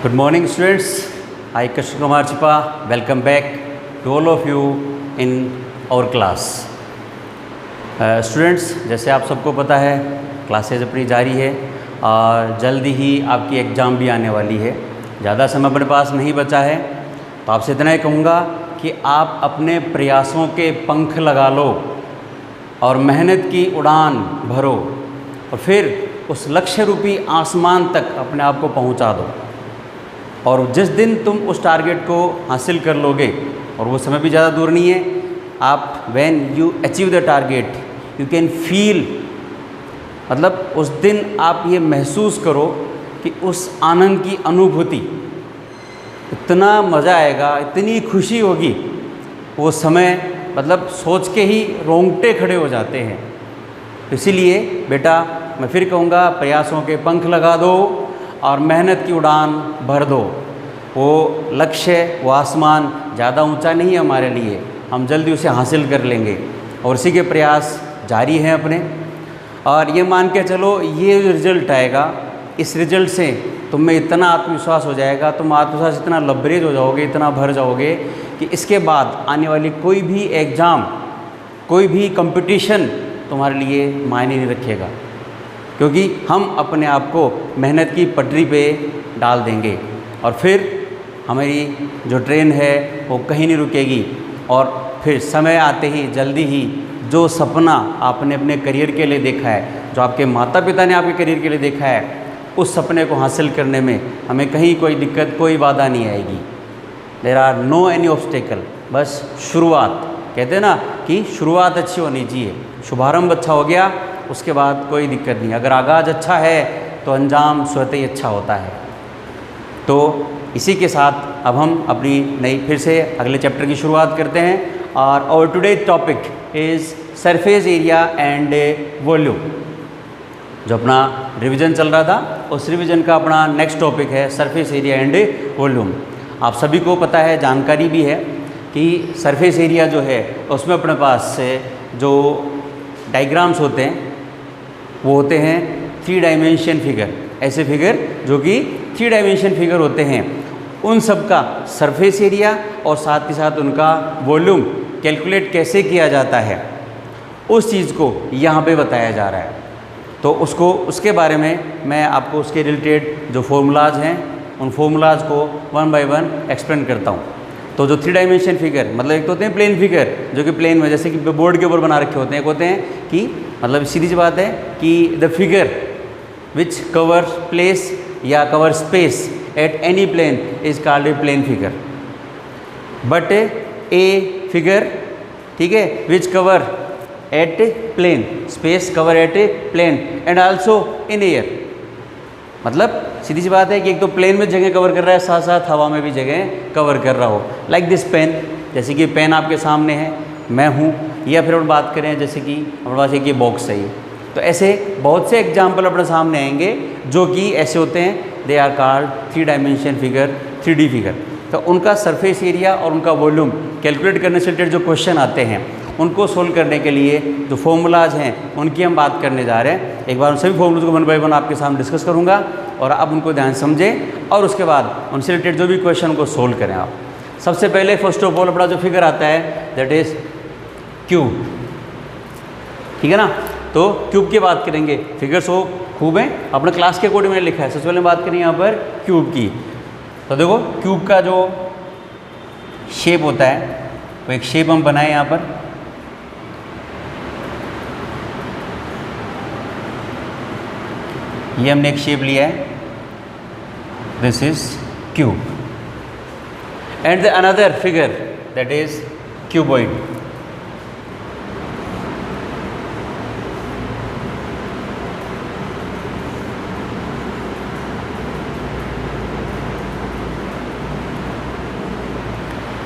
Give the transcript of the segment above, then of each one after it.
Good morning students, I Krishna Kumar Chipa welcome back to all of you in our class. Students, जैसे आप सबको पता है classes अपनी जारी है और जल्दी ही आपकी एग्ज़ाम भी आने वाली है। ज़्यादा समय अपने पास नहीं बचा है, तो आपसे इतना ही कहूँगा कि आप अपने प्रयासों के पंख लगा लो और मेहनत की उड़ान भरो और फिर उस लक्ष्य रूपी आसमान तक अपने आप को पहुँचा दो। और जिस दिन तुम उस टारगेट को हासिल कर लोगे, और वो समय भी ज़्यादा दूर नहीं है, आप when you achieve the target you can feel, मतलब उस दिन आप ये महसूस करो कि उस आनंद की अनुभूति, इतना मज़ा आएगा, इतनी खुशी होगी, वो समय मतलब सोच के ही रोंगटे खड़े हो जाते हैं। इसीलिए बेटा मैं फिर कहूँगा, प्रयासों के पंख लगा दो और मेहनत की उड़ान भर दो। वो लक्ष्य, वो आसमान ज़्यादा ऊंचा नहीं है हमारे लिए, हम जल्दी उसे हासिल कर लेंगे और इसी के प्रयास जारी हैं अपने। और ये मान के चलो, ये रिज़ल्ट आएगा, इस रिज़ल्ट से तुम में इतना आत्मविश्वास हो जाएगा, तुम आत्मविश्वास इतना लबरेज हो जाओगे, इतना भर जाओगे कि इसके बाद आने वाली कोई भी एग्ज़ाम, कोई भी कंपटीशन तुम्हारे लिए मायने नहीं रखेगा, क्योंकि हम अपने आप को मेहनत की पटरी पे डाल देंगे और फिर हमारी जो ट्रेन है वो कहीं नहीं रुकेगी। और फिर समय आते ही जल्दी ही जो सपना आपने अपने करियर के लिए देखा है, जो आपके माता पिता ने आपके करियर के लिए देखा है, उस सपने को हासिल करने में हमें कहीं कोई दिक्कत, कोई बाधा नहीं आएगी। There are no any obstacle. बस शुरुआत, कहते हैं ना कि शुरुआत अच्छी होनी चाहिए, शुभारंभ अच्छा हो गया, उसके बाद कोई दिक्कत नहीं। अगर आगाज़ अच्छा है तो अंजाम स्वतः ही अच्छा होता है। तो इसी के साथ अब हम अपनी नई फिर से अगले चैप्टर की शुरुआत करते हैं। और our today topic is surface area and volume. जो अपना रिवीजन चल रहा था, उस रिवीजन का अपना नेक्स्ट टॉपिक है सरफेस एरिया एंड वॉल्यूम। आप सभी को पता है, जानकारी भी है कि सरफेस एरिया जो है उसमें अपने पास से जो डायग्राम्स होते हैं वो होते हैं 3 डायमेंशन फिगर। ऐसे फिगर जो कि 3 डायमेंशन फिगर होते हैं, उन सब का सरफेस एरिया और साथ ही साथ उनका वॉल्यूम कैलकुलेट कैसे किया जाता है, उस चीज़ को यहाँ पे बताया जा रहा है। तो उसके बारे में मैं आपको उसके रिलेटेड जो फॉर्मूलाज हैं, उन फॉर्मूलाज को 1 बाय 1 एक्सप्लेन करता हूँ। तो जो 3 डायमेंशन फिगर, मतलब एक तो होते हैं प्लेन फिगर, जो कि प्लेन में जैसे कि बोर्ड के ऊपर बना रखे होते हैं। एक होते हैं कि मतलब सीधी सी बात है कि the figure which cover place या cover space at any plane is called a plane figure. But a figure, ठीक है, which cover at plane space, cover at plane and also in air. मतलब सीधी सी बात है कि एक तो प्लेन में जगह कवर कर रहा है, साथ साथ हवा में भी जगह कवर कर रहा हो। लाइक दिस पेन, जैसे कि पेन आपके सामने है, मैं हूँ, या फिर हम बात करें जैसे कि हमारे पास एक ये बॉक्स है। तो ऐसे बहुत से एग्जाम्पल अपने सामने आएंगे जो कि ऐसे होते हैं, they are called 3 dimension figure, 3D figure. तो उनका सरफेस एरिया और उनका वॉल्यूम कैलकुलेट करने से रिलेटेड जो क्वेश्चन आते हैं, उनको सोल्व करने के लिए जो फॉर्मूलाज हैं उनकी हम बात करने जा रहे हैं। एक बार उन सभी फॉर्मूलाज को 1 बाय 1 आपके सामने डिस्कस करूंगा और आप उनको ध्यान समझें और उसके बाद उनसे रिलेटेड जो भी क्वेश्चन को सोल्व करें आप। सबसे पहले फर्स्ट ऑफ ऑल अपना जो फिगर आता है दैट इज़ क्यूब, ठीक है ना। तो क्यूब की बात करेंगे, फिगर्स वो खूब हैं, अपने क्लास के अकॉर्डिंग मैंने लिखा है। सबसे पहले बात करें यहाँ पर क्यूब की। तो देखो क्यूब का जो शेप होता है, वो एक शेप हम बनाए यहाँ पर। ये हमने एक शेप लिया है, this is cube. And the another figure that is cuboid.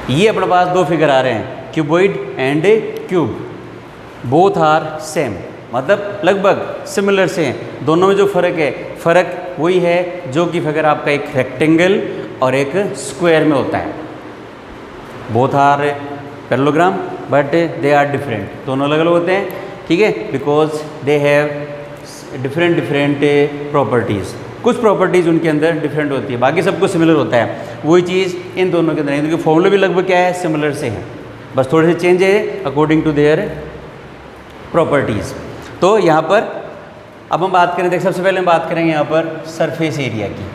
ये अपने पास 2 फिगर आ रहे हैं, cuboid and cube. Both are same, मतलब लगभग सिमिलर से हैं। दोनों में जो फ़र्क है, फ़र्क वही है जो कि फिगर आपका एक रेक्टेंगल और एक स्क्वायर में होता है। Both are parallelogram but they are different, दोनों अलग अलग होते हैं, ठीक है, because they have different properties. कुछ प्रॉपर्टीज़ उनके अंदर डिफरेंट होती है, बाकी सब कुछ सिमिलर होता है। वही चीज़ इन दोनों के अंदर, क्योंकि फॉर्मूला भी लगभग क्या है, सिमिलर से है, बस थोड़े से चेंज है अकॉर्डिंग टू देयर प्रॉपर्टीज़। तो यहाँ पर अब हम बात करें, सबसे पहले हम बात करेंगे यहाँ पर सरफेस एरिया की।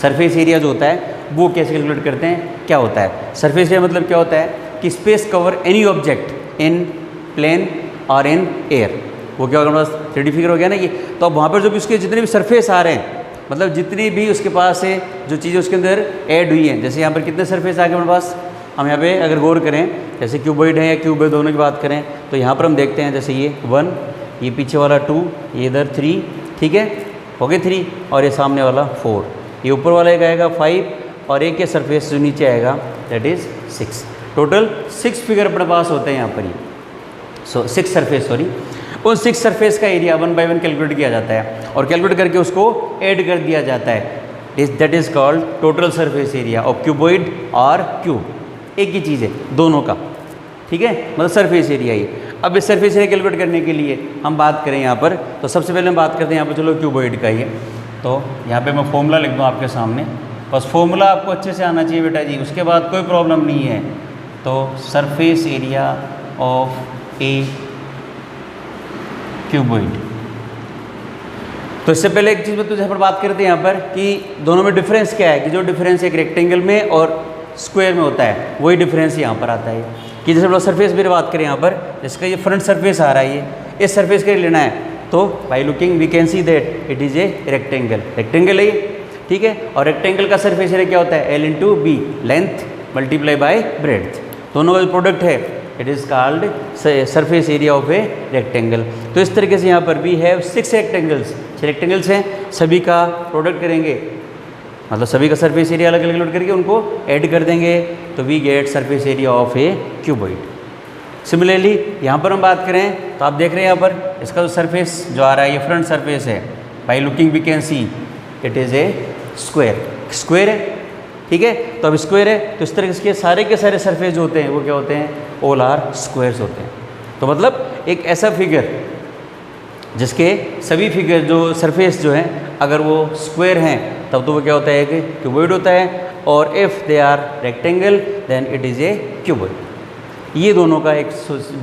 सरफेस एरिया जो होता है वो कैसे कैलकुलेट करते हैं, क्या होता है सरफेस एरिया, मतलब क्या होता है कि space cover any object in plane और इन एयर। वो क्या होगा, हमारे पास 3D फिगर हो गया ना ये। तो अब वहाँ पर जो भी उसके जितने भी सरफेस आ रहे हैं, मतलब जितनी भी उसके पास से जो चीज़ें उसके अंदर ऐड हुई हैं, जैसे यहाँ पर कितने सरफेस आ गए हमारे पास, हम यहाँ पे अगर गौर करें, जैसे क्यूबॉइड है या क्यूब है, दोनों की बात करें तो यहाँ पर हम देखते हैं जैसे ये 1, ये पीछे वाला 2, ये इधर 3, ठीक है, हो गए 3, और ये सामने वाला 4, ये ऊपर वाला एक आएगा 5, और एक ये सरफेस जो नीचे आएगा दैट इज़ 6। टोटल 6 फिगर अपने पास होते हैं यहाँ पर ही। 6 सरफेस, सॉरी, उन 6 सरफेस का एरिया 1 बाय 1 कैलकुलेट किया जाता है, और कैलकुलेट करके उसको ऐड कर दिया जाता है। That is called total surface area of cuboid और क्यूब। एक ही चीज़ है दोनों का, ठीक है, मतलब सरफेस एरिया ही। अब इस सरफेस एरिया कैलकुलेट करने के लिए हम बात करें यहाँ पर, तो सबसे पहले हम बात करते हैं यहाँ पर, चलो क्यूबॉइड का ही है। तो यहाँ पे मैं फॉर्मूला लिख दूँ आपके सामने, बस फॉर्मूला आपको अच्छे से आना चाहिए बेटा जी, उसके बाद कोई प्रॉब्लम नहीं है। तो surface area of a cuboid. तो इससे पहले एक चीज़ में तुझे पर बात करते हैं यहाँ पर कि दोनों में डिफरेंस क्या है, कि जो डिफरेंस एक रेक्टेंगल में और स्क्वायर में होता है वही डिफरेंस यहाँ पर आता है। कि जैसे हम लोग सरफेस की बात करें यहाँ पर, जिसका ये फ्रंट सरफेस आ रहा है, ये इस सरफेस का लेना है, तो by looking we can see that it is a rectangle. Rectangle है ये, ठीक है, और रेक्टेंगल का सरफेस एरिया क्या होता है, L × B, length multiply by breadth, दोनों का जो प्रोडक्ट है it is called surface area of a rectangle. तो इस तरीके से यहाँ पर भी है 6 रेक्टेंगल्स, 6 रेक्टेंगल्स हैं, सभी का प्रोडक्ट करेंगे, मतलब सभी का सरफेस एरिया अलग अलग करके उनको ऐड कर देंगे, तो we get surface area of a cuboid. Similarly यहाँ पर हम बात करें तो आप देख रहे हैं यहाँ पर इसका जो सरफेस जो आ रहा है ये फ्रंट सरफेस है, by looking we can see it is a square. Square है, ठीक है, तो अब स्क्वायर है तो इस तरह के सारे के सारे सरफेस जो होते हैं वो क्या होते हैं, ऑल आर स्क्वायर्स होते हैं। तो मतलब एक ऐसा फिगर जिसके सभी फिगर जो सरफेस जो हैं अगर वो स्क्वायर हैं तब तो वो क्या होता है, कि क्यूबॉइड होता है, और if they are rectangle then it is a cuboid. ये दोनों का एक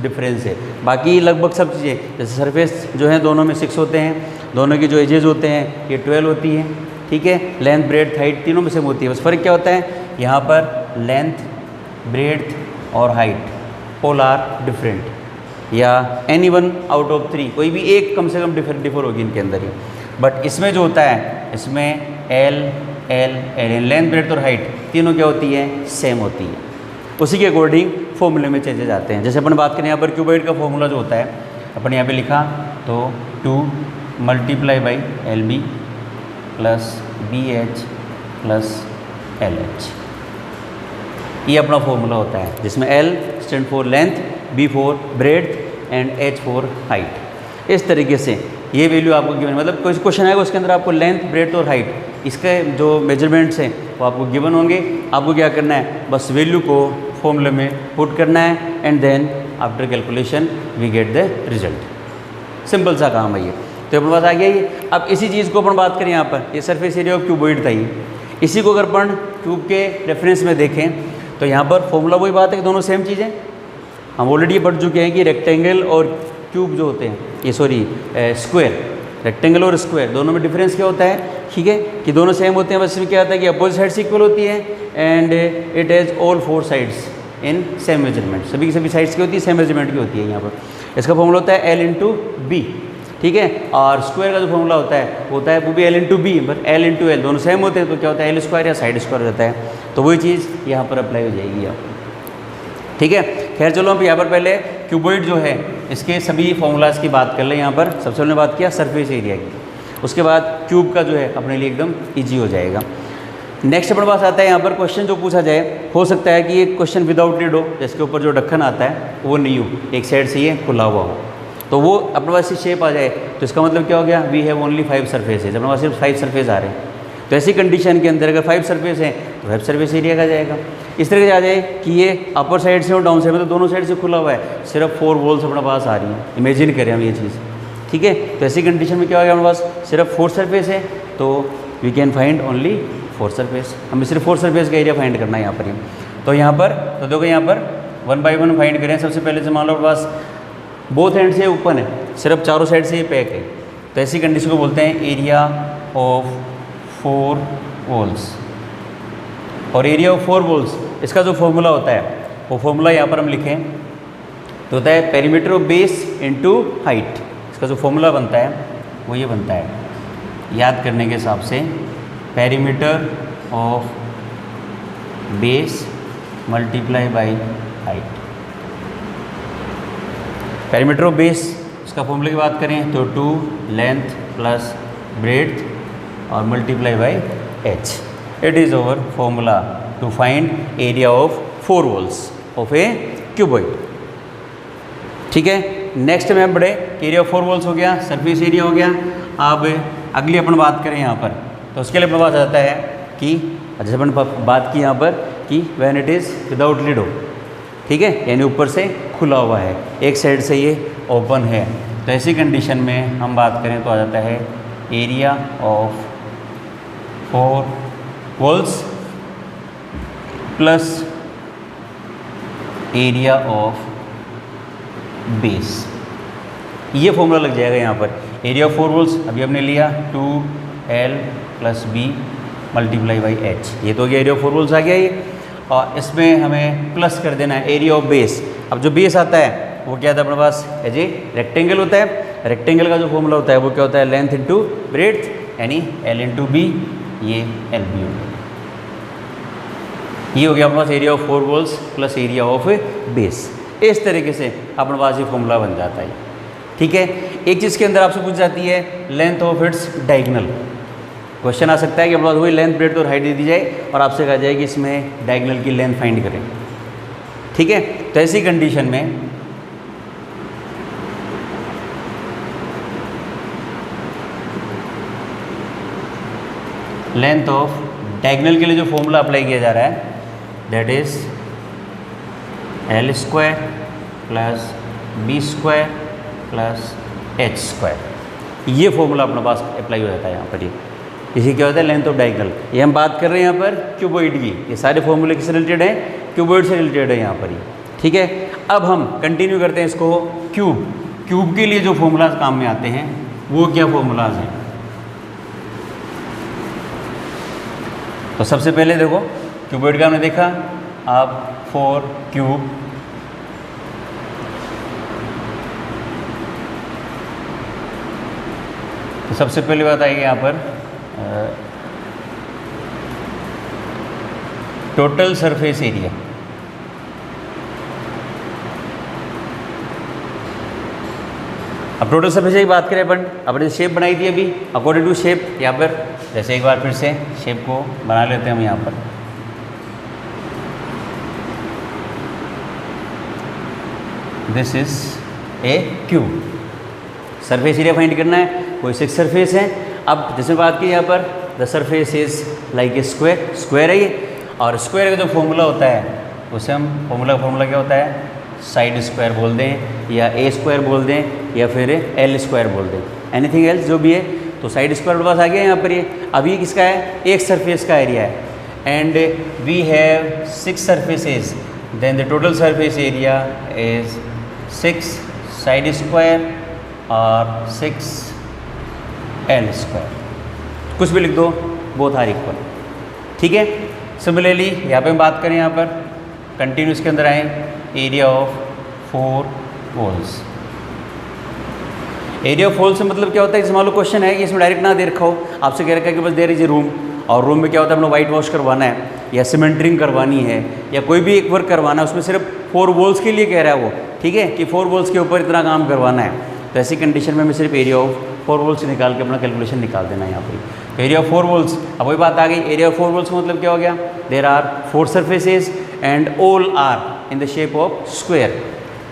डिफरेंस है। बाकी लगभग सब चीज़ें, जैसे सरफेस जो है दोनों में 6 होते हैं, दोनों की जो एजेस होते हैं ये 12 होती हैं, ठीक है, लेंथ ब्रेड्थ हाइट तीनों में सेम होती है, बस फ़र्क क्या होता है, यहाँ पर लेंथ ब्रेड्थ और हाइट ऑल आर डिफरेंट, या एनी वन आउट ऑफ 3 कोई भी एक कम से कम डिफर होगी इनके अंदर ही। बट इसमें जो होता है इसमें एल लेंथ ब्रेड्थ और हाइट तीनों क्या होती है, सेम होती है, उसी के अकॉर्डिंग फॉर्मूले में चेंजेस आते हैं। जैसे अपन बात करें यहाँ पर क्यूबॉइड का फॉर्मूला जो होता है, अपन यहाँ पे लिखा तो 2 multiply by LB plus BH plus LH, ये अपना फॉर्मूला होता है, जिसमें L stand for length, B for breadth and H for height. इस तरीके से ये वैल्यू आपको गिवन, मतलब कोई क्वेश्चन आएगा उसके अंदर आपको लेंथ ब्रेड्थ और हाइट इसके जो मेजरमेंट्स हैं वो आपको गिवन होंगे, आपको क्या करना है, बस वैल्यू को फॉर्मूले में पुट करना है and then after calculation we get the result. Simple सा काम है ये। तो अपने पास आ गया ये। अब इसी चीज़ को अपन बात करें यहाँ पर, ये सरफेस एरिया ऑफ क्यूबॉइड था ये, इसी को अगर अपन क्यूब के रेफरेंस में देखें तो यहाँ पर फॉर्मूला वही बात है कि दोनों सेम चीज़ें हम ऑलरेडी पढ़ चुके हैं कि रेक्टेंगल और क्यूब जो होते हैं, ये सॉरी स्क्वायर, रेक्टेंगल और स्क्वायर दोनों में डिफरेंस क्या होता है, ठीक है, कि दोनों सेम होते हैं, बस इसमें क्या होता है कि अपोजिट साइड्स इक्वल होती है and it has all 4 sides in same measurement, सभी की सभी साइड्स की होती है, सेम मेजरमेंट की होती है। यहाँ पर इसका फॉर्मूला होता है L × B, ठीक है, और स्क्वायर का जो फॉर्मूला होता है वो भी L × B, but L × L दोनों सेम होते हैं, तो क्या होता है L स्क्वायर या साइड स्क्वायर रहता है, तो वही चीज़ यहाँ पर अप्लाई हो जाएगी आप, ठीक है। खैर चलो हम यहाँ पर पहले क्यूबॉइड जो है इसके सभी फॉर्मूलाज की बात कर लें। यहाँ पर सबसे पहले बात किया सरफेस एरिया की, उसके बाद क्यूब का जो है अपने लिए एकदम ईजी हो जाएगा। नेक्स्ट अपने पास आता है यहाँ पर क्वेश्चन जो पूछा जाए, हो सकता है कि ये क्वेश्चन विदाउट लिड हो, जिसके ऊपर जो ढक्कन आता है वो नहीं हो, एक साइड से ये खुला हुआ हो, तो वो अपने पास से शेप आ जाए, तो इसका मतलब क्या हो गया, वी हैव ओनली 5 सरफेसेज, अपने पास सिर्फ 5 सरफेस आ रहे हैं। तो ऐसी कंडीशन के अंदर अगर 5 सरफेस हैं तो 5 सरफेस एरिया का जाएगा। इस तरह से आ जाए कि ये अपर साइड से और डाउन साइड में, तो दोनों साइड से खुला हुआ है, सिर्फ 4 वॉल्स अपने पास आ रही हैं। इमेजिन करें हम ये चीज़, ठीक है। तो ऐसी कंडीशन में क्या हो गया हमारे पास, सिर्फ 4 सरफेस है, तो we can find only 4 surface. हमें सिर्फ 4 सरफेस का एरिया फाइंड करना है यहाँ पर ही। तो यहाँ पर तो देखो यहाँ पर 1 बाई 1 फाइंड करें। सबसे पहले से मान लो हमारे पास बोथ एंड से ओपन है, सिर्फ चारों साइड से ये पैक है, तो ऐसी कंडीशन को बोलते हैं एरिया ऑफ 4 वॉल्स। और एरिया ऑफ 4 वॉल्स इसका जो फॉर्मूला होता है वो फॉर्मूला यहाँ पर हम लिखें तो होता है perimeter of base into height. इसका जो फॉर्मूला बनता है वो ये बनता है, याद करने के हिसाब से, perimeter of base multiply by height. Perimeter of base इसका फॉर्मूला की बात करें तो 2 लेंथ प्लस ब्रेड्थ और multiply by h। It is our formula to find area of 4 walls of a cuboid. ठीक है। नेक्स्ट में हम बढ़े, एरिया ऑफ 4 वॉल्स हो गया, सरफेस एरिया हो गया। अब अगली अपन बात करें यहाँ पर, तो उसके लिए अपने पास आता है कि जैसे अपन बात की यहाँ पर कि when it is without lid हो, ठीक है, यानी ऊपर से खुला हुआ है, एक साइड से ये ओपन है, तो ऐसी कंडीशन में हम बात करें तो आ जाता है area of 4 walls plus area of base. ये फॉर्मूला लग जाएगा यहाँ पर। एरिया ऑफ 4 वॉल्स अभी हमने लिया 2L plus B multiply by h। ये तो गया एरिया ऑफ 4 वॉल्स आ गया ये, और इसमें हमें प्लस कर देना है एरिया ऑफ बेस। अब जो बेस आता है वो क्या था अपने पास, एज ए रेक्टेंगल होता है। रेक्टेंगल का जो फॉर्मूला होता है वो क्या होता है, लेंथ इंटू ब्रेड्थ, यानी L इंटू बी, ये एल बी हो गया। ये हो गया अपने पास area of 4 walls plus area of base. इस तरीके से अपने पास ये फॉर्मूला बन जाता है। ठीक है। एक चीज़ के अंदर आपसे पूछ जाती है length of its diagonal. Question आ सकता है कि अपने पास वही लेंथ ब्रेड्थ और हाइट दे दी जाए और आपसे कहा जाए कि इसमें डायगोनल की लेंथ फाइंड करें। ठीक है। तो ऐसी कंडीशन में लेंथ ऑफ डायगोनल के लिए जो फॉर्मूला अप्लाई किया जा रहा है that is L square plus B square plus H square. ये फॉर्मूला अपने पास अप्लाई हो जाता है यहाँ पर। ये इसी क्या होता है, लेंथ ऑफ डायगोनल। ये हम बात कर रहे हैं यहाँ पर क्यूबॉइड की। ये सारे फॉर्मूले किससे रिलेटेड है, क्यूबॉइड से रिलेटेड है यहाँ पर ही। ठीक है। अब हम कंटिन्यू करते हैं इसको। क्यूब के लिए जो फॉर्मूलाज काम में आते हैं वो क्या फॉर्मूलाज हैं, तो सबसे पहले देखो क्यूबॉइड का हमने देखा। अब 4 क्यूब, तो सबसे पहले बात आएगी यहाँ पर टोटल सरफेस एरिया। अब टोटल सरफेस की बात करें अपन, अपने शेप बनाई थी अभी अकॉर्डिंग टू शेप। यहाँ पर जैसे एक बार फिर से शेप को बना लेते हैं हम यहाँ पर। This is a cube. Surface area find करना है, कोई 6 सरफेस है। अब जैसे बात की यहाँ पर the surface is like a square, square है ये, और स्क्वायर का जो फॉर्मूला होता है उसे हम फॉर्मूला क्या होता है, साइड स्क्वायर बोल दें या ए स्क्वायर बोल दें या फिर एल स्क्वायर बोल दें, एनीथिंग एल्स जो भी है। तो साइड स्क्वायर पास आ गया यहाँ पर। ये अभी किसका है, एक सरफेस का एरिया है, and we have 6 surfaces, then the total surface area is 6 side square और 6 एल स्क्वायर। कुछ भी लिख दो, बोथ आर इक्वल। ठीक है। सिमिलरली यहाँ पे हम बात करें, यहाँ पर कंटिन्यूस के अंदर आए area of 4 walls. Area of wall से मतलब क्या होता है, जैसे मान लो क्वेश्चन है कि इसमें डायरेक्ट ना दे रखा हो, आपसे कह रखा है कि बस देयर इज ए रूम, और रूम में क्या होता है अपना वाइट वॉश करवाना है या सीमेंटरिंग करवानी है या कोई भी एक वर्क करवाना है, उसमें सिर्फ 4 वॉल्स के लिए कह रहा है वो। ठीक है, कि 4 वॉल्स के ऊपर इतना काम करवाना है, तो ऐसी कंडीशन में हमें सिर्फ एरिया ऑफ 4 वॉल्स निकाल के अपना कैलकुलेशन निकाल देना है यहाँ पर। तो एरिया ऑफ 4 वॉल्स, अब वही बात आ गई, एरिया ऑफ 4 वॉल्स का मतलब क्या हो गया, there are 4 surfaces and all are in the shape of square,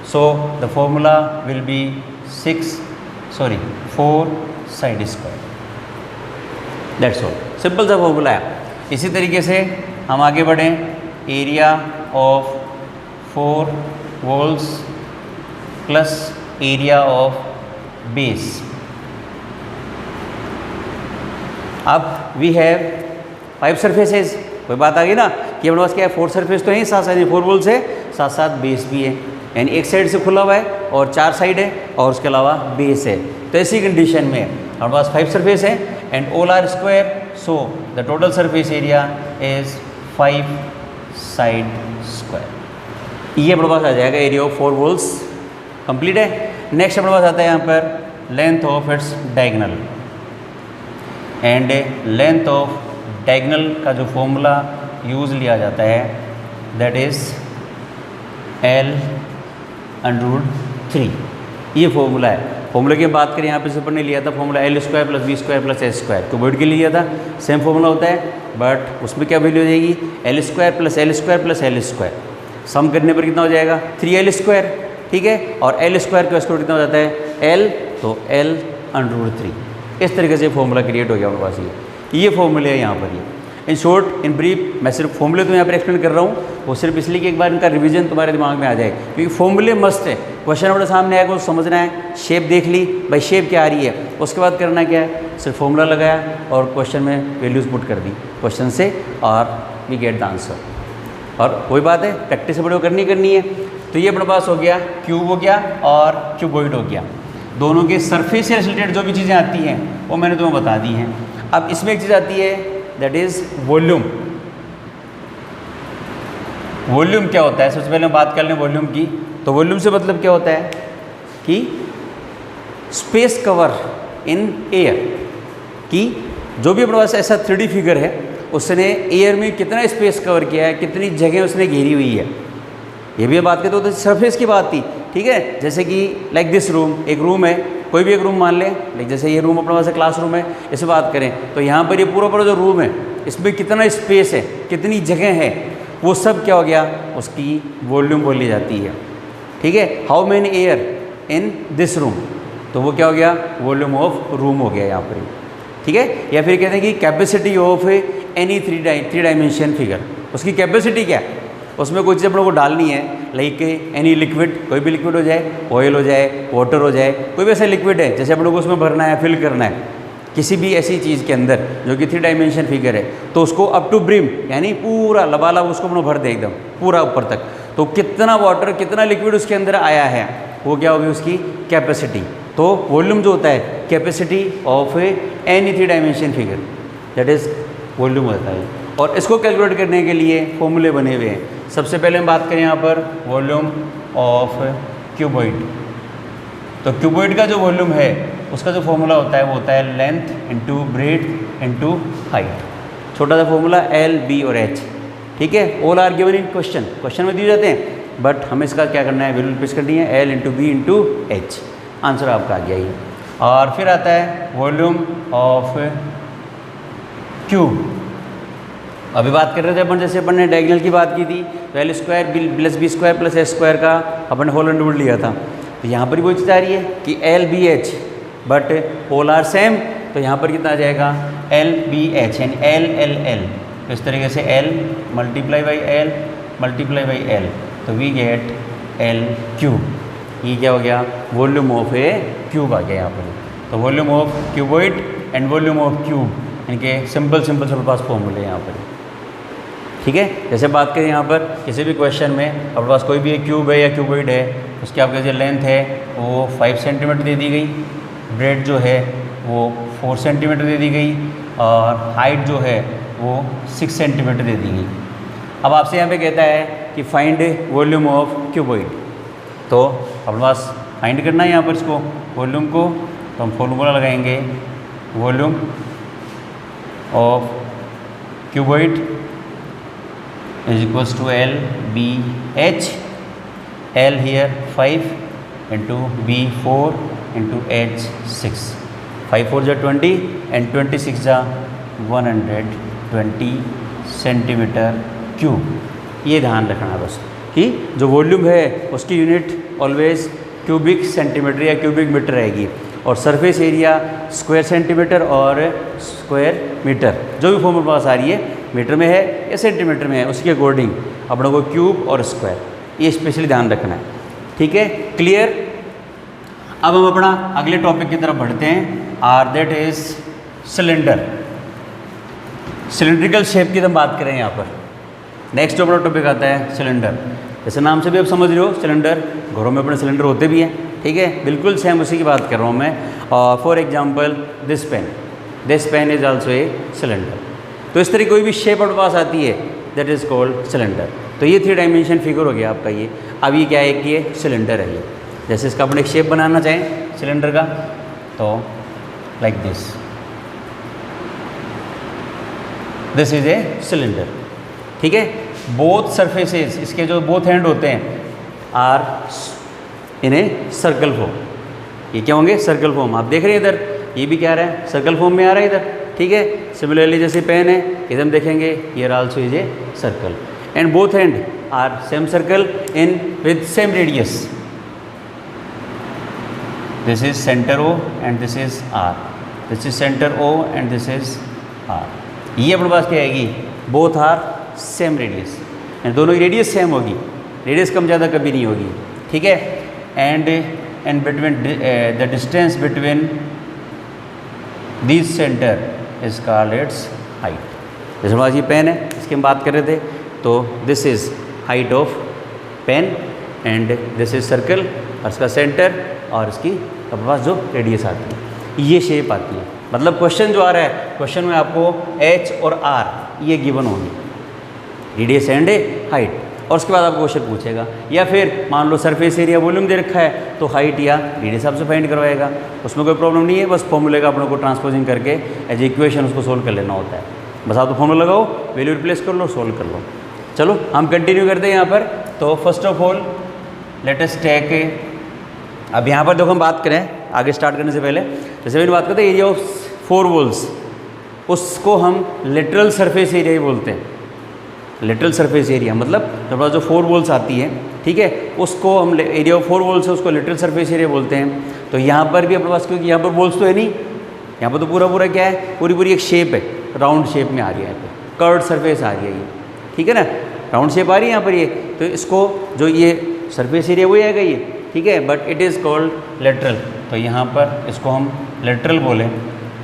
so the formula will be 4 side square, that's all, simple सा फॉर्मूला है। इसी तरीके से हम आगे बढ़ें, area of 4 walls plus area of base. अब वी हैव 5 सरफेसेस, कोई बात आ गई ना कि हमारे पास क्या है 4 सरफेस तो है साथ साथ 4 वॉल्स है, साथ साथ बेस भी है, यानी एक साइड से खुला हुआ है और 4 साइड है और उसके अलावा बेस है। तो ऐसी कंडीशन में हमारे पास 5 सरफेस है and all are square, so the total surface area is 5 side square. ये अपने पास आ जाएगा एरिया ऑफ 4 वॉल्स, कंप्लीट है। नेक्स्ट अपने पास आता है यहाँ पर length of its diagonal, and length of diagonal का जो फॉर्मूला यूज़ लिया जाता है दैट इज़ L√3। ये फॉर्मूला है। फॉर्मूला की बात करें यहाँ पे ऊपर ने लिया था formula L² + V² + S², cuboid के लिए लिया था, सेम फॉर्मूला होता है बट उसमें क्या वैल्यू हो जाएगी L² + L² + L²। सम करने पर कितना हो जाएगा 3L², ठीक है। और L² का स्क्वायर कितना हो जाता है L, तो L√3। इस तरीके से फॉर्मूला क्रिएट हो गया हमारे पास। ये फॉर्मूले है यहाँ पर। ये इन शॉर्ट इन ब्रीफ मैं सिर्फ फॉर्मूले तो यहाँ पर एक्सप्लेन कर रहा हूँ, वो सिर्फ इसलिए कि एक बार इनका रिवीजन तुम्हारे दिमाग में आ जाए, क्योंकि फॉर्मूले मस्ट है। क्वेश्चन हमारे सामने आएगा, उसको समझना है, शेप देख ली भाई शेप क्या आ रही है, उसके बाद करना क्या है, सिर्फ फॉर्मूला लगाया और क्वेश्चन में वैल्यूज़ पुट कर दी क्वेश्चन से और वी गेट द आंसर। और कोई बात है प्रैक्टिस बड़े करनी है। तो ये अपने पास हो गया क्यूब हो गया और क्यूबॉइड हो गया, दोनों के सरफेस से रिलेटेड जो भी चीज़ें आती हैं वो मैंने तुम्हें बता दी हैं। अब इसमें एक चीज़ आती है दैट इज़ वॉल्यूम। वॉल्यूम क्या होता है, सबसे पहले हम बात कर लें वॉल्यूम की। तो वॉल्यूम से मतलब क्या होता है कि स्पेस कवर इन एयर, कि जो भी अपने पास ऐसा 3D फिगर है उसने एयर में कितना स्पेस कवर किया है, कितनी जगह उसने घेरी हुई है। ये भी बात करते हो तो सरफेस की बात थी, ठीक है। जैसे कि लाइक दिस रूम, एक रूम है, कोई भी एक रूम मान लें, लाइक जैसे ये रूम अपने पास क्लास रूम है, इसे बात करें तो यहाँ पर ये पूरा जो रूम है इसमें कितना स्पेस है, कितनी जगह है, वो सब क्या हो गया उसकी वॉल्यूम बोली जाती है, ठीक है। How many air in this room, तो वो क्या हो गया वॉल्यूम ऑफ रूम हो गया यहाँ पर, ठीक है। या फिर कहते हैं कि capacity of any three dimension figure, उसकी कैपेसिटी क्या है, उसमें कोई चीज़ अपने को डालनी है, लाइक एनी लिक्विड, कोई भी लिक्विड हो जाए, ऑयल हो जाए, वाटर हो जाए, कोई भी ऐसा लिक्विड है जैसे अपने को उसमें भरना है, फिल करना है किसी भी ऐसी चीज़ के अंदर जो कि 3 डायमेंशन फिगर है, तो उसको अप टू ब्रिम यानी पूरा लबालब उसको अपने भर दे एकदम पूरा ऊपर तक, तो कितना वाटर कितना लिक्विड उसके अंदर आया है वो क्या होगी उसकी कैपेसिटी। तो वॉल्यूम जो होता है capacity of any 3 dimension figure that is volume होता है। और इसको कैलकुलेट करने के लिए फॉर्मूले बने हुए हैं। सबसे पहले हम बात करें यहाँ पर वॉल्यूम ऑफ क्यूबॉइड। तो क्यूबॉइड का जो वॉल्यूम है उसका जो फॉर्मूला होता है वो होता है length into breadth into height, छोटा सा फॉर्मूला L, B और H, ठीक है। All are given in question में दिए जाते हैं बट हमें इसका क्या करना है वैल्यू पेश करनी है L into B into H, answer आपका आ गया ये। और फिर आता है वॉल्यूम ऑफ क्यूब। अभी बात कर रहे थे अपन, जैसे अपन ने डायगोनल की बात की थी तो L² + B² + S² का अपन ने होल अंडर रूट लिया था। तो यहाँ पर भी वही चीज़ आ रही है कि L, B, H but all are same, तो यहाँ पर कितना आ जाएगा L, B, H यानी L, L, L। तो इस तरीके से L × L, तो वी गेट L क्यूब। ये क्या हो गया वॉल्यूम ऑफ ए क्यूब आ गया यहाँ पर। तो volume of cuboid and volume of cube इनके सिंपल सबके पास फॉर्मूले यहाँ पर, ठीक है। जैसे बात करें यहाँ पर किसी भी क्वेश्चन में अपने पास कोई भी एक क्यूब है या क्यूबॉइड है, उसकी आपके जो लेंथ है वो 5 सेंटीमीटर दे दी गई, ब्रेड जो है वो 4 सेंटीमीटर दे दी गई और हाइट जो है वो 6 सेंटीमीटर दे दी गई। अब आपसे यहाँ पे कहता है कि फाइंड वॉल्यूम ऑफ क्यूबॉइड, तो अपने पास फाइंड करना है यहाँ पर इसको वॉल्यूम को, तो हम फॉर्मूला लगाएंगे volume of cuboid = L, B, H, L here 5 into B 4 into H 6, 5 4 जा 20 and 26 जा 120 सेंटीमीटर क्यूब। ये ध्यान रखना है बस कि जो वॉल्यूम है उसकी यूनिट ऑलवेज क्यूबिक सेंटीमीटर या क्यूबिक मीटर रहेगी और सरफेस एरिया स्क्वायर सेंटीमीटर और स्क्वायर मीटर, जो भी फॉर्मूला पास आ रही है मीटर में है या सेंटीमीटर में है उसके अकॉर्डिंग अपनों को क्यूब और स्क्वायर ये स्पेशली ध्यान रखना है, ठीक है। क्लियर। अब हम अपना अगले टॉपिक की तरफ बढ़ते हैं, are that is cylinder. Cylindrical shape की तो हम बात करें यहाँ पर। नेक्स्ट जो अपना टॉपिक आता है सिलेंडर। जैसे नाम से भी आप समझ रहे हो सिलेंडर, घरों में अपने सिलेंडर होते भी हैं, ठीक है, बिल्कुल सेम उसी की बात कर रहा हूँ मैं। और for example this pen is also a cylinder. तो इस तरह कोई भी शेप अपने पास आती है दैट इज़ कॉल्ड सिलेंडर। तो ये 3 डायमेंशन फिगर हो गया आपका ये। अब ये क्या है कि ये सिलेंडर है। ये जैसे इसका अपने एक शेप बनाना चाहें सिलेंडर का तो like this is a cylinder, ठीक है। बोथ सरफेसेस, इसके जो बोथ एंड होते हैं are in a circle form. ये क्या होंगे? Circle form. आप देख रहे हैं इधर, ये भी क्या आ रहा है? सर्कल फॉर्म में आ रहा है इधर, ठीक है। सिमिलरली जैसे पेन है इधर हम देखेंगे ये also is a circle and both end are same circle in with same radius. This is centre O and this is R, this is centre O and this is R। ये अपने पास क्या आएगी? Both are same radius, दोनों की radius same होगी, radius कम ज़्यादा कभी नहीं होगी, ठीक है। And between the distance between this centre is called its height. जैसे हमारा ये पेन है, इसकी हम बात कर रहे थे, तो this is height of pen and this is circle और इसका सेंटर और इसकी अपने पास जो रेडियस आती है, ये शेप आती है। मतलब क्वेश्चन जो आ रहा है, क्वेश्चन में आपको H और R ये गिवन होंगे, रेडियस एंड हाइट, और उसके बाद आपको क्वेश्चन पूछेगा। या फिर मान लो सरफेस एरिया वॉल्यूम दे रखा है तो हाइट या रेडियस आपसे फाइंड करवाएगा, उसमें कोई प्रॉब्लम नहीं है। बस फॉर्मूले का अपने को ट्रांसपोजिंग करके एज इक्वेशन उसको सोल्व कर लेना होता है। बस आप तो फॉर्मूला लगाओ, वैल्यू रिप्लेस कर लो, सोल्व कर लो। चलो हम कंटिन्यू करते हैं यहाँ पर। तो first of all let us take, अब यहाँ पर देखो हम बात करें आगे स्टार्ट करने से पहले, जैसे मैंने बात करते हैं एरिया ऑफ 4 वॉल्स, उसको हम लेटरल सरफेस एरिया ही बोलते हैं। लेटरल सरफेस एरिया मतलब जब जो 4 वॉल्स आती है, ठीक है, उसको हम एरिया ऑफ 4 वॉल्स है उसको लेटरल सरफेस एरिया बोलते हैं। तो यहाँ पर भी अपने पास, क्योंकि यहाँ पर वॉल्स तो है नहीं, यहाँ पर तो पूरा क्या है, पूरी एक शेप है, राउंड शेप में आ रही है, यहाँ पर कर्व्ड सरफेस आ रही है ये, ठीक है ना, राउंड शेप आ रही है यहाँ पर ये। तो इसको जो ये सरफेस एरिया वही आएगा ये, ठीक है, but it is called lateral. तो यहाँ पर इसको हम लेटरल बोलें।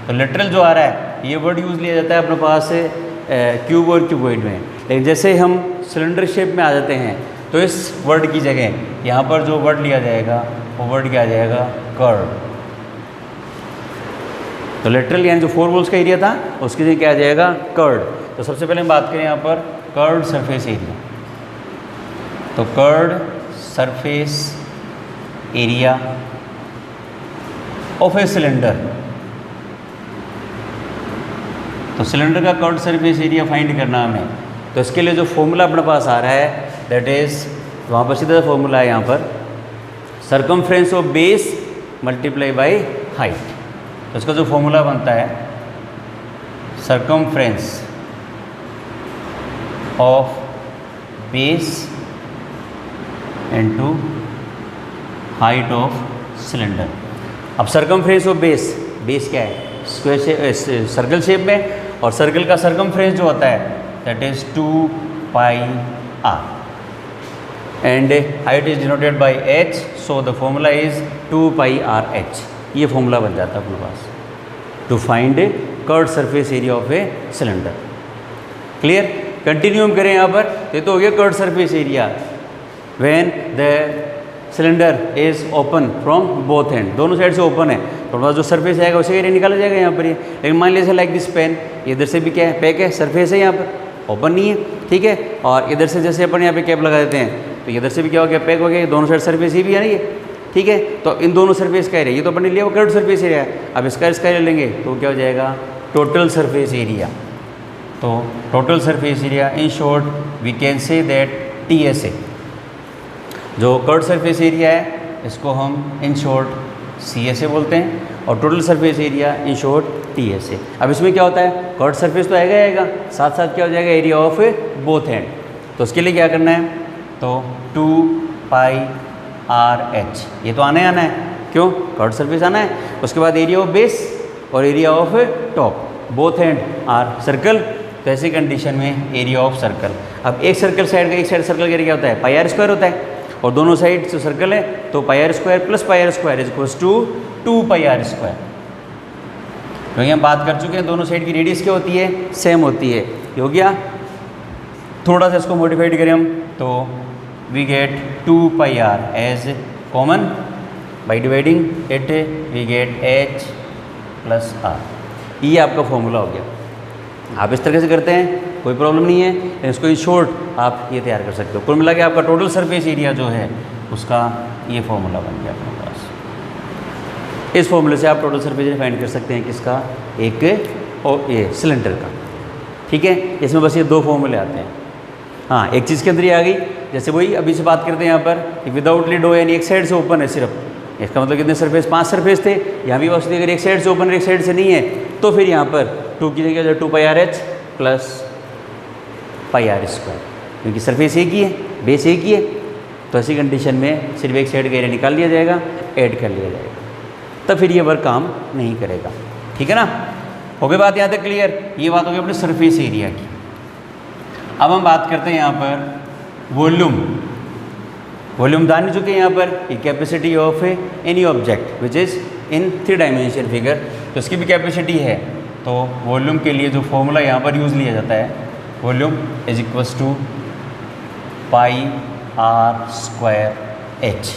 तो लेटरल जो आ रहा है ये वर्ड यूज़ लिया जाता है अपने पास क्यूब और क्यूबॉइड में। लेकिन जैसे हम सिलेंडर शेप में आ जाते हैं तो इस वर्ड की जगह यहाँ पर जो वर्ड लिया जाएगा वो वर्ड क्या आ जाएगा? कर्व। तो लेटरल यानी जो 4 वॉल्स का एरिया था उसकी जगह क्या आ जाएगा? कर्व। तो सबसे पहले हम बात करें यहाँ पर कर्व्ड सरफेस एरिया। तो curved surface area of a cylinder. तो सिलेंडर का कर्व्ड सरफेस एरिया फाइंड करना हमें, तो इसके लिए जो फॉर्मूला अपने पास आ रहा है दैट इज़, वहाँ पर सीधा फॉर्मूला है यहाँ पर, circumference of base multiply by height. तो इसका जो फॉर्मूला बनता है circumference of base into height of cylinder. अब सरकमफ्रेंस ऑफ बेस क्या है? स्क्वायर शेप, सर्कल शेप में, और सर्कल का सरकमफ्रेंस जो होता है that is 2 pi r and height is denoted by h, so the formula is 2 pi r h। ये फॉर्मूला बन जाता है अपने पास to find a curved surface area of a cylinder. Clear? Continue हम करें यहाँ पर। ये तो हो गया curved surface area when the cylinder is open from both end, दोनों साइड से ओपन है तो हमारा जो सरफेस आएगा उसे एरिया निकाला जाएगा यहाँ पर। ये लेकिन मान लीजिए लाइक दिस पेन, इधर से भी क्या है? पैक है, सरफेस है, यहाँ पर ओपन नहीं है, ठीक है। और इधर से जैसे अपन यहाँ पे कैप लगा देते हैं तो इधर से भी क्या हो गया? पैक हो गया, दोनों साइड सरफेस ही भी है ना ये, ठीक है। तो इन दोनों सरफेस का एरिया, ये तो अपन ने लिया वो कर्व्ड सरफेस एरिया है, अब इसका एरिया लेंगे तो क्या हो जाएगा? Total surface area. तो total surface area in short we can say that TSA। जो कर्व्ड सरफेस एरिया है इसको हम इन शॉर्ट CSA बोलते हैं, और total surface area in short TSA। अब इसमें क्या होता है? कर्व्ड सरफेस तो आएगा, साथ साथ क्या हो जाएगा? Area of both and. तो उसके लिए क्या करना है? तो 2 पाई RH, ये तो आना है, क्यों? कर्व्ड सरफेस आना है। उसके बाद एरिया ऑफ बेस और area of top, both end are circle. तो ऐसी कंडीशन में एरिया ऑफ सर्कल, अब एक सर्कल साइड का एक साइड सर्कल का एरिया क्या होता है? पाई r स्क्वायर होता है। और दोनों साइड जो सर्कल है तो pi are square plus pi are square is equals to 2 pi are square. क्योंकि हम बात कर चुके हैं दोनों साइड की रेडियस क्या होती है, सेम होती है। ये हो गया। थोड़ा सा इसको मॉडिफाइड करें हम तो we get 2 pi R as common, by dividing it we get H plus R. ये आपका फॉर्मूला हो गया। आप इस तरह से करते हैं कोई प्रॉब्लम नहीं है, इसको इन शॉर्ट आप ये तैयार कर सकते हो। कुल मिला के आपका टोटल सरफेस एरिया जो है उसका ये फॉर्मूला बन गया अपने पास। इस फॉर्मूले से आप टोटल सरफेस एरिया फाइंड कर सकते हैं किसका, एक और ये सिलेंडर का। ठीक है, इसमें बस ये दो फॉर्मूले आते हैं। हाँ, एक चीज़ के अंदर ये आ गई, जैसे वही अभी से बात करते हैं यहाँ पर कि विदाउट लिड हो यानी एक साइड से ओपन है सिर्फ, इसका मतलब कितने सरफेस, 5 सरफेस थे। यहाँ भी बस अगर एक साइड से ओपन है एक साइड से नहीं है तो फिर यहाँ पर 2 की जगह 2 pi r h plus pi are square, क्योंकि सरफेस एक ही है, बेस एक ही है। तो ऐसी कंडीशन में सिर्फ एक साइड का एरिया निकाल लिया जाएगा, ऐड कर लिया जाएगा, तब फिर ये वर्क काम नहीं करेगा। ठीक है ना, हो गई बात यहाँ तक क्लियर। ये बात होगी अपने सरफेस एरिया की। अब हम बात करते हैं यहाँ पर वॉल्यूम। वॉल्यूम जान चुके हैं यहाँ पर capacity of any object which is in 3 dimension figure, तो इसकी भी कैपेसिटी है। तो वॉल्यूम के लिए जो फॉर्मूला यहाँ पर यूज़ लिया जाता है, volume is equals to pi are square H.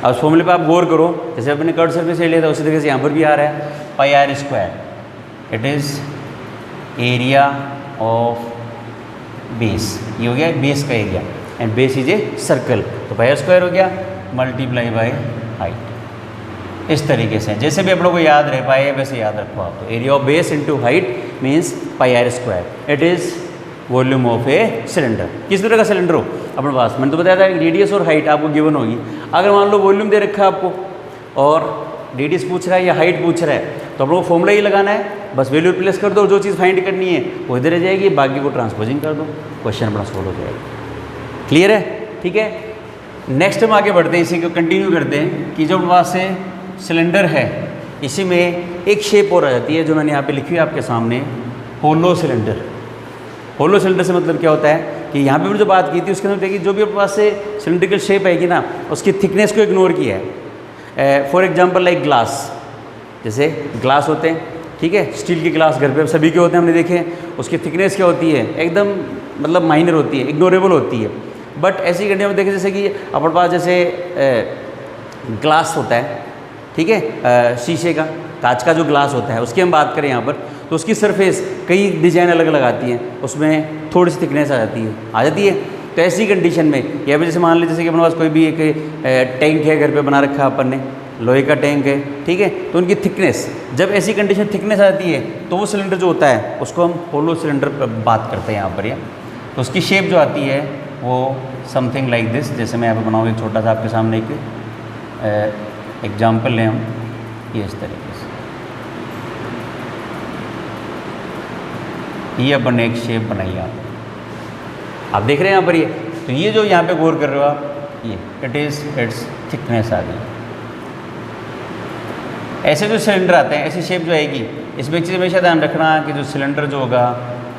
अब उस फॉर्मूले पे आप गौर करो, जैसे अपने कर्व सरफेस ले लिया था उसी तरीके से यहाँ पर भी आ रहा है pi are square, it is area of base. ये हो गया बेस का area and base is a circle, तो पाई आर स्क्वायर हो गया मल्टीप्लाई बाय हाइट। इस तरीके से जैसे भी आप लोगों को याद रह पाए वैसे याद रखो आप। Area of base into height means pi are square, it is volume of a cylinder. किस तरह का सिलेंडर हो अपने पास, मैंने तो बताया था रेडियस और हाइट आपको गिवन होगी। अगर मान लो वॉल्यूम दे रखा है आपको और रेडियस पूछ रहा है या हाइट पूछ रहा है, तो आप लोगों को फॉर्मूला ही लगाना है, बस वैल्यू रिप्लेस कर दो, जो चीज़ फाइंड करनी है वो इधर रह जाएगी, बाकी को ट्रांसपोजिंग कर दो, क्वेश्चन अपना सोल्व हो जाएगा। क्लियर है? ठीक है, नेक्स्ट हम आगे बढ़ते हैं, इसी को कंटिन्यू करते हैं कि जो पास से सिलेंडर है इसी में एक शेप और आ जाती है जो मैंने यहाँ पे लिखी है आपके सामने, होलो सिलेंडर। होलो सिलेंडर से मतलब क्या होता है कि यहाँ पे मैंने जो बात की थी उसके अंदर देखिए जो भी अपने पास से सिलेंड्रिकल शेप आएगी ना उसकी थिकनेस को इग्नोर किया है। फॉर एग्जांपल लाइक ग्लास, जैसे ग्लास होते हैं, ठीक है, स्टील के ग्लास घर पे सभी के होते हैं, हमने देखे हैं, उसकी थिकनेस क्या होती है, एकदम मतलब माइनर होती है, इग्नोरेबल होती है। बट ऐसी कंडीशन में देखें जैसे कि अपने पास जैसे ग्लास होता है, ठीक है, शीशे का, कांच का जो ग्लास होता है उसकी हम बात करें यहाँ पर, तो उसकी सरफेस कई डिज़ाइन अलग अलग आती हैं, उसमें थोड़ी सी थिकनेस आ जाती है। तो ऐसी कंडीशन में या फिर जैसे मान लीजिए जैसे कि अपने पास कोई भी एक टैंक है घर पे बना रखा है अपन ने, लोहे का टैंक है, ठीक है, तो उनकी थिकनेस, जब ऐसी कंडीशन थिकनेस आती है तो वो सिलेंडर जो होता है उसको हम होलो सिलेंडर बात करते हैं यहाँ पर। तो उसकी शेप जो आती है वो समथिंग लाइक दिस। जैसे मैं यहाँ पर बनाऊँ एक छोटा सा आपके सामने एक एग्जाम्पल लें हम, ये इस तरीके से, ये अपन ने एक शेप बनाई आप देख रहे हैं यहाँ पर। ये तो ये जो यहाँ पे गौर कर रहे हो आप, ये इट्स थिकनेस आ गई। ऐसे जो सिलेंडर आते हैं ऐसी शेप जो आएगी, इसमें एक चीज़ हमेशा ध्यान रखना कि जो सिलेंडर जो होगा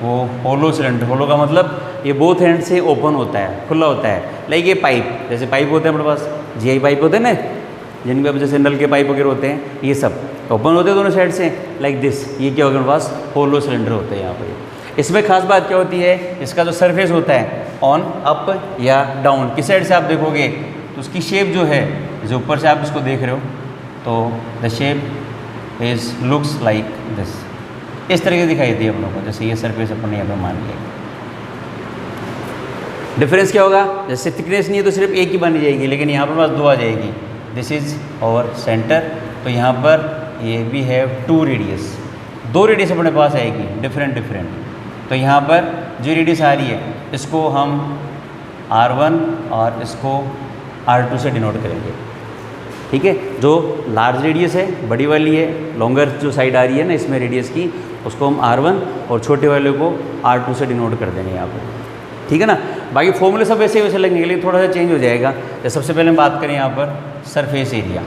वो होलो सिलेंडर, होलो का मतलब ये बोथ हैंड से ओपन होता है, खुला होता है। लाइक ये पाइप, जैसे पाइप होते हैं अपने पास, जीआई पाइप होते हैं ना, जिनके अब जैसे नल के पाइप वगैरह होते हैं, ये सब ओपन होते हैं दोनों साइड से लाइक दिस। ये क्या होगा हमारे पास, होलो सिलेंडर होते हैं यहाँ पर। इसमें खास बात क्या होती है, इसका जो सरफेस होता है ऑन अप या डाउन किस साइड से आप देखोगे तो उसकी शेप जो है, जो ऊपर से आप इसको देख रहे हो तो the shape is looks like this, इस तरीके से दिखाई दी हम लोग को। जैसे ये सरफेस अपन यहाँ पर मान लिया, डिफरेंस क्या होगा, जैसे थिकनेस नहीं है तो सिर्फ एक ही बनी जाएगी, लेकिन यहाँ पर बस 2 आ जाएगी। दिस इज आवर सेंटर, तो यहाँ पर ये भी है 2 रेडियस, 2 रेडियस अपने पास आएगी डिफरेंट। तो यहाँ पर जो रेडियस आ रही है इसको हम R1 और इसको R2 से डिनोट करेंगे, ठीक है। जो लार्ज रेडियस है, बड़ी वाली है, लॉन्गर जो साइड आ रही है ना इसमें रेडियस की, उसको हम R1 और छोटे वाले को R2 से डिनोट कर देंगे यहाँ पर, ठीक है ना। बाकी फॉर्मूले सब वैसे वैसे लगने के लिए थोड़ा सा चेंज हो जाएगा। तो सबसे पहले हम बात करें यहाँ पर सरफेस एरिया,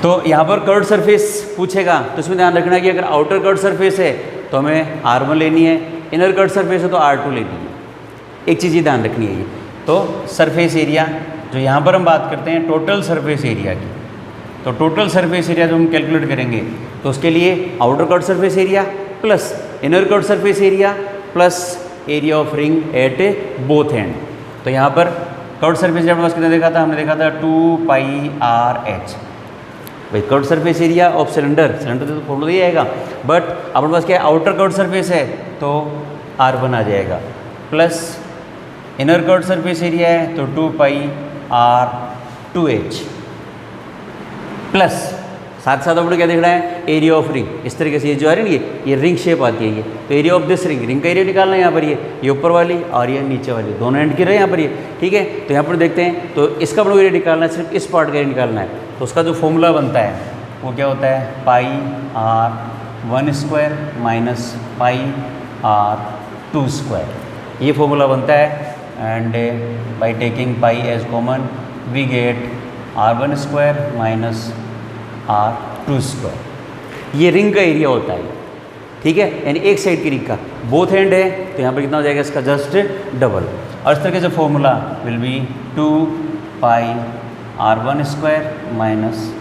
तो यहाँ पर कर्व्ड सरफेस पूछेगा तो इसमें ध्यान रखना कि अगर आउटर कर्व्ड सरफेस है तो हमें R1 लेनी है, इनर कर्व्ड सरफेस है तो R2 लेनी है। एक चीज़ ये ध्यान रखनी है, तो सरफेस एरिया, जो यहाँ पर हम बात करते हैं टोटल सरफेस एरिया की, तो टोटल सरफेस एरिया जो हम कैलकुलेट करेंगे तो उसके लिए outer curve surface area plus inner curve surface area plus area of ring at both and. तो यहाँ पर कर्व सरफेस एरिया पास कितना देखा था, हमने देखा था 2πr/h। भाई curve surface area of cylinder तो फॉर्मूला ही आएगा, बट अपने पास क्या आउटर कर्व सरफेस है तो r1 आ जाएगा, plus inner curve surface area है तो 2πr/2h, प्लस साथ साथ अपने क्या देख रहा है एरिया ऑफ रिंग। इस तरीके से ये जो आ रही है ये रिंग शेप आती है ये, तो एरिया ऑफ दिस रिंग का एरिया निकालना है यहाँ पर, ये ऊपर वाली और ये नीचे वाली, दोनों एंड की रहे यहाँ पर ये, ठीक है। तो यहाँ पर देखते हैं तो इसका अपने एरिया निकालना है, सिर्फ इस पार्ट का एरिया निकालना है। तो उसका जो फॉर्मूला बनता है वो क्या होता है, πr1² माइनस πr2², ये फॉर्मूला बनता है। And by taking pi as common we get r1² minus r2²। ये रिंग का एरिया होता है, ठीक है, यानी एक साइड की रिंग का, बोथ एंड है तो यहाँ पर कितना हो जाएगा इसका जस्ट डबल। और इस तरीके से formula will be 2πr1² minus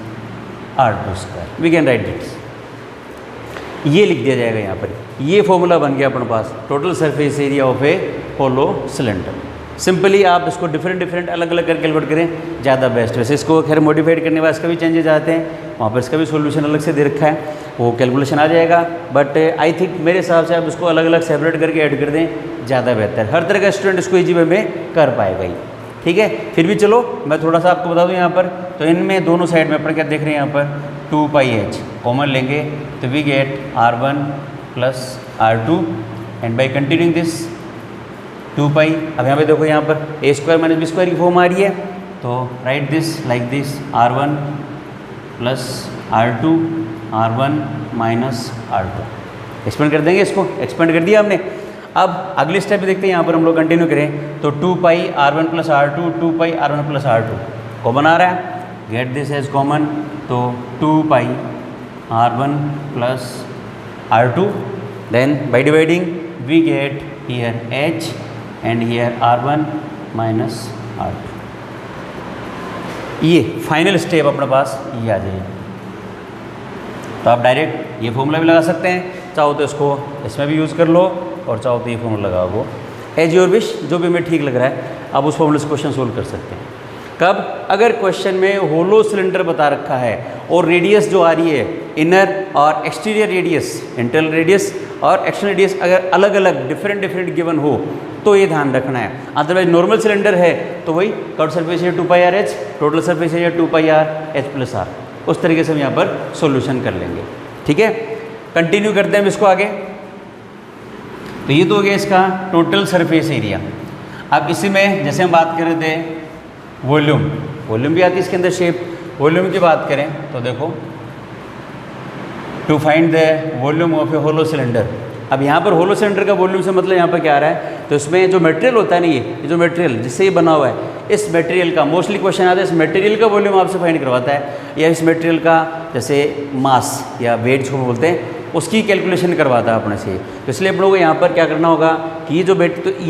r2²। We can write this, ये लिख दिया जाएगा यहाँ पर। ये फॉर्मूला बन गया अपने पास total surface area of a hollow cylinder. Simply आप इसको डिफरेंट अलग अलग करके कैलकुलेट करें, ज़्यादा बेस्ट। वैसे इसको खैर मॉडिफाइड करने वाले इसका भी चेंजेस आते हैं, वहाँ पर इसका भी सॉल्यूशन अलग से दे रखा है, वो कैलकुलेशन आ जाएगा। बट आई थिंक मेरे हिसाब से आप इसको अलग अलग सेपरेट करके ऐड कर दें, ज़्यादा बेहतर। हर तरह का स्टूडेंट इसको ईजी वे में कर पाएगा ही, ठीक है। फिर भी चलो मैं थोड़ा सा आपको बता दूँ यहाँ पर, तो इनमें दोनों साइड में अपन क्या देख रहे हैं यहाँ पर 2πh कॉमन लेंगे तो we get r1 plus r2 and by continuing this 2π। अब यहाँ पे देखो यहाँ पर a² माइनस b² की फॉर्म आ रही है, तो right this like this r1 plus r2 r1 minus r2। Expand कर देंगे, इसको एक्सपेंड कर दिया हमने। अब अगले स्टेप पे देखते हैं, यहाँ पर हम लोग कंटिन्यू करें तो 2πr1 plus r2 2πr1 plus r2 common आ रहा है, गेट दिस एज कॉमन, तो 2πr1 plus r2, then by dividing we get here h and here r1 minus r2। ये फाइनल स्टेप अपने पास ये आ जाएगा। तो आप डायरेक्ट ये फॉर्मूला भी लगा सकते हैं, चाहो तो इसको इसमें भी यूज़ कर लो और चाहो तो ये फॉर्मूला लगाओ, वो एज योर विश, जो भी हमें ठीक लग रहा है आप उस फॉर्मूले से क्वेश्चन सोल्व कर सकते हैं। कब, अगर क्वेश्चन में होलो सिलेंडर बता रखा है और रेडियस जो आ रही है इनर और एक्सटीरियर रेडियस, इंटरनल रेडियस और एक्सटर्नल रेडियस अगर अलग अलग डिफरेंट गिवन हो तो ये ध्यान रखना है। अदरवाइज नॉर्मल सिलेंडर है तो वही curve surface area 2πr/h, total surface area 2πr/h plus r, उस तरीके से हम यहाँ पर सॉल्यूशन कर लेंगे, ठीक है। कंटिन्यू करते हैं हम इसको आगे। तो ये तो हो गया इसका टोटल सरफेस एरिया। अब इसी में जैसे हम बात कर रहे थे वॉल्यूम भी आती है इसके अंदर शेप। वॉल्यूम की बात करें तो देखो, to find the volume of a hollow cylinder. अब यहाँ पर होलो सिलेंडर का वॉल्यूम से मतलब यहाँ पर क्या आ रहा है, तो इसमें जो मटेरियल होता है ना, ये जो मटेरियल जिससे ये बना हुआ है, इस मटेरियल का मोस्टली क्वेश्चन आता है, इस मटेरियल का वॉल्यूम आपसे फाइंड करवाता है, या इस मटेरियल का जैसे मास या वेट जिसको बोलते हैं उसकी कैलकुलेशन करवाता है अपने से। तो इसलिए आप लोगों को यहाँ पर क्या करना होगा कि ये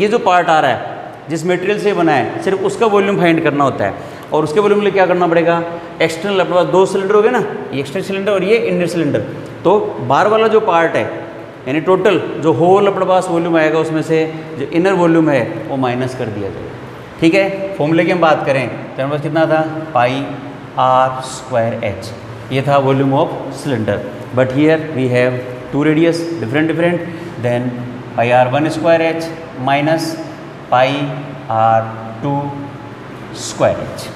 जो पार्ट आ रहा है जिस मटेरियल से बना है, सिर्फ उसका वॉल्यूम फाइंड करना होता है। और उसके वॉल्यूम के लिए क्या करना पड़ेगा, एक्सटर्नल अपने पास 2 सिलेंडर हो गए ना, ये एक्सटर्नल सिलेंडर और ये इनर सिलेंडर, तो बाहर वाला जो पार्ट है यानी टोटल जो होल अपने पास वॉल्यूम आएगा उसमें से जो इनर वॉल्यूम है वो माइनस कर दिया जाएगा, ठीक है। फॉर्मूले की हम बात करें तो हमारे पास कितना था, πr²h, ये था volume of cylinder. But here we have 2 radius different, then πr1² minus πr2²,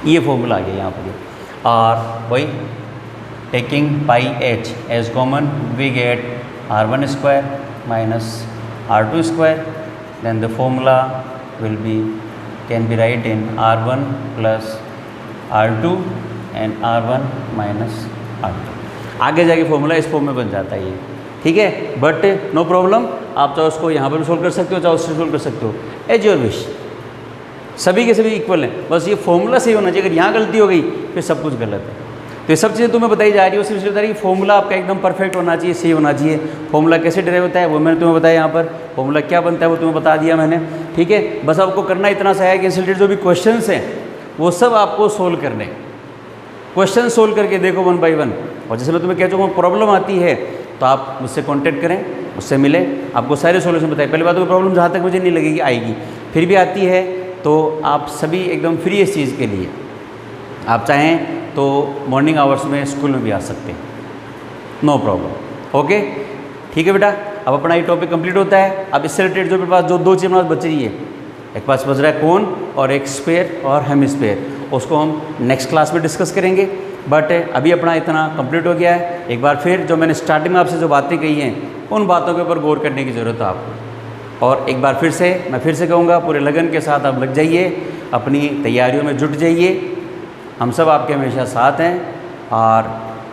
ये फॉर्मूला आ गया यहाँ पर। और वही taking πh as common we get r1² minus r2², then the formula will be can be write in r1 plus r2 and r1 minus r2। आगे जाके formula इस फॉर्म में बन जाता है ये, ठीक है। बट नो प्रॉब्लम, आप चाहे उसको यहाँ पर भी सोल्व कर सकते हो, चाहे उससे सोल्व कर सकते हो, एज योर विश, सभी के सभी इक्वल हैं। बस ये फॉर्मूला सही होना चाहिए, अगर यहाँ गलती हो गई फिर सब कुछ गलत है। तो ये सब चीज़ें तुम्हें बताई जा रही है। सिर्फ बता रही है फॉर्मूला आपका एकदम परफेक्ट होना चाहिए, सही होना चाहिए। फॉर्मूला कैसे ड्राइव होता है वो मैंने तुम्हें बताया, यहाँ पर फॉर्मूला क्या बनता है वो तुम्हें बता दिया मैंने, ठीक है। बस आपको करना इतना सा है कि इससे रिलेटेड जो भी क्वेश्चंस हैं वो सब आपको सोल्व करने, क्वेश्चन सोल्व करके देखो 1 बाय 1। और जैसे मैं तुम्हें कह चुका हूँ प्रॉब्लम आती है तो आप मुझसे कॉन्टैक्ट करें, मुझसे मिले, आपको सारे सोल्यूशन बताए। पहली बात तो प्रॉब्लम जहाँ तक मुझे नहीं लगेगी आएगी, फिर भी आती है तो आप सभी एकदम फ्री इस चीज़ के लिए, आप चाहें तो मॉर्निंग आवर्स में स्कूल में भी आ सकते हैं, नो प्रॉब्लम। ओके ठीक है बेटा, अब अपना ये टॉपिक कंप्लीट होता है। अब इससे रिलेटेड जो मेरे पास जो 2 चीज़ हमारे पास बच रही है, एक पास बच रहा है कोन और एक स्फीयर और हेमिस्फीयर, उसको हम नेक्स्ट क्लास में डिस्कस करेंगे। बट अभी अपना इतना कंप्लीट हो गया है। एक बार फिर जो मैंने स्टार्टिंग में आपसे जो बातें कही हैं उन बातों के ऊपर गौर करने की ज़रूरत है आपको। और एक बार फिर से मैं फिर से कहूँगा, पूरे लगन के साथ आप लग जाइए, अपनी तैयारियों में जुट जाइए, हम सब आपके हमेशा साथ हैं। और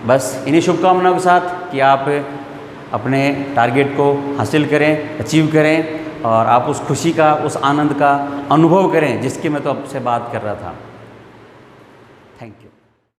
बस इन्हीं शुभकामनाओं के साथ कि आप अपने टारगेट को हासिल करें, अचीव करें और आप उस खुशी का, उस आनंद का अनुभव करें जिसकी मैं तो आपसे बात कर रहा था। Thank you.